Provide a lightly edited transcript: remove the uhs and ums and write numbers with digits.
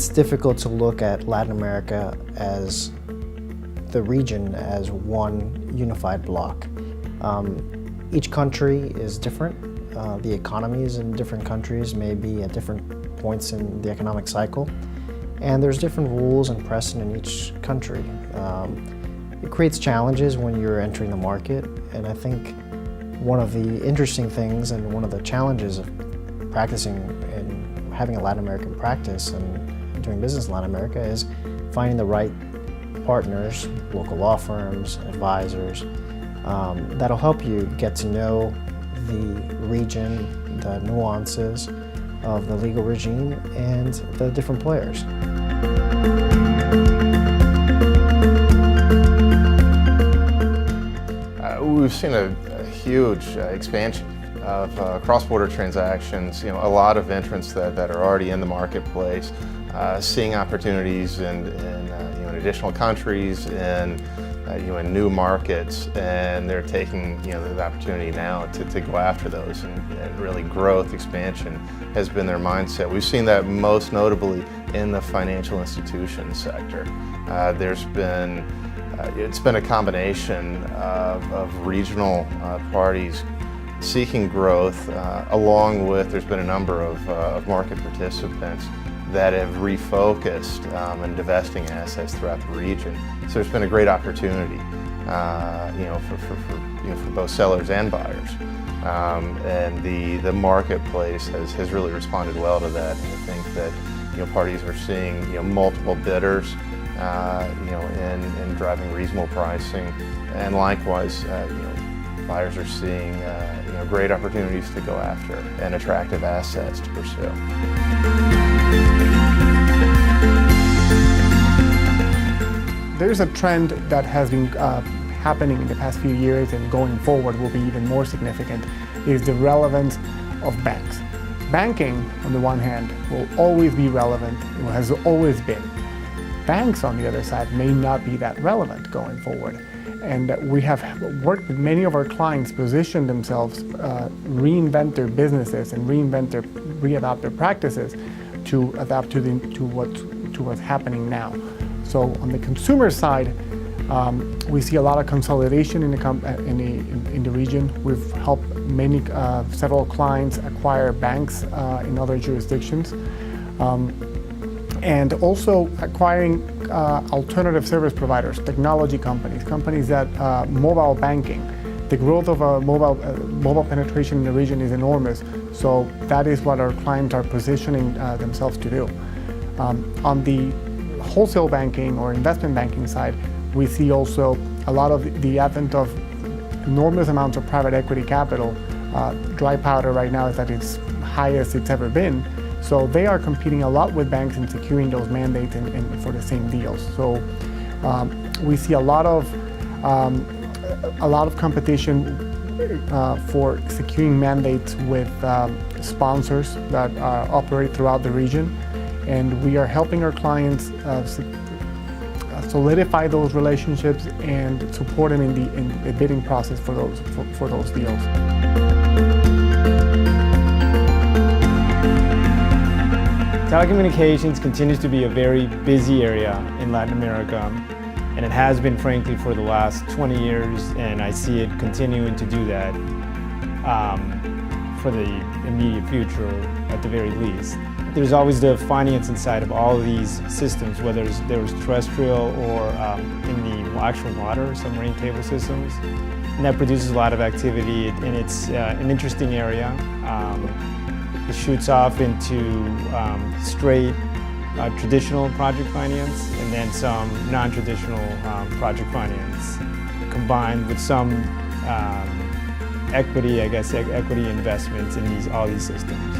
it's difficult to look at Latin America as the region as one unified block. Each country is different. The economies in different countries may be at different points in the economic cycle, and there's different rules and precedent in each country. It creates challenges when you're entering the market, and I think one of the interesting things and one of the challenges of practicing and having a Latin American practice and doing business in Latin America is finding the right partners, local law firms, advisors, that'll help you get to know the region, the nuances of the legal regime, and the different players. We've seen a huge expansion of cross-border transactions. A lot of entrants that are already in the marketplace, seeing opportunities in additional countries and in new markets, and they're taking the opportunity now to go after those, and really growth, expansion has been their mindset. We've seen that most notably in the financial institution sector. It's been a combination of regional parties seeking growth, along with there's been a number of market participants that have refocused and divesting assets throughout the region. So there's been a great opportunity, for both sellers and buyers, and the marketplace has really responded well to that. And I think that parties are seeing multiple bidders, and driving reasonable pricing, and likewise, buyers are seeing great opportunities to go after and attractive assets to pursue. There's a trend that has been happening in the past few years and going forward will be even more significant, is the relevance of banks. Banking, on the one hand, will always be relevant, has always been. Banks, on the other side, may not be that relevant going forward. And we have worked with many of our clients, position themselves, reinvent their businesses and readapt their practices to adapt to what's happening now. So on the consumer side, we see a lot of consolidation in the region. We've helped several clients acquire banks in other jurisdictions, and also acquiring alternative service providers, technology companies that mobile banking. The growth of mobile penetration in the region is enormous. So that is what our clients are positioning themselves to do. On the wholesale banking or investment banking side, we see also a lot of the advent of enormous amounts of private equity capital. Dry powder right now is at its highest it's ever been. So they are competing a lot with banks in securing those mandates and for the same deals. So we see a lot of competition for securing mandates with sponsors that operate throughout the region. And we are helping our clients solidify those relationships and support them in the bidding process for those deals. Telecommunications continues to be a very busy area in Latin America, and it has been, frankly, for the last 20 years, and I see it continuing to do that for the immediate future, at the very least. There's always the finance inside of all of these systems, whether there was terrestrial or in the actual water, submarine cable systems, and that produces a lot of activity, and it's an interesting area. It shoots off into straight traditional project finance, and then some non-traditional project finance, combined with some equity investments in all these systems.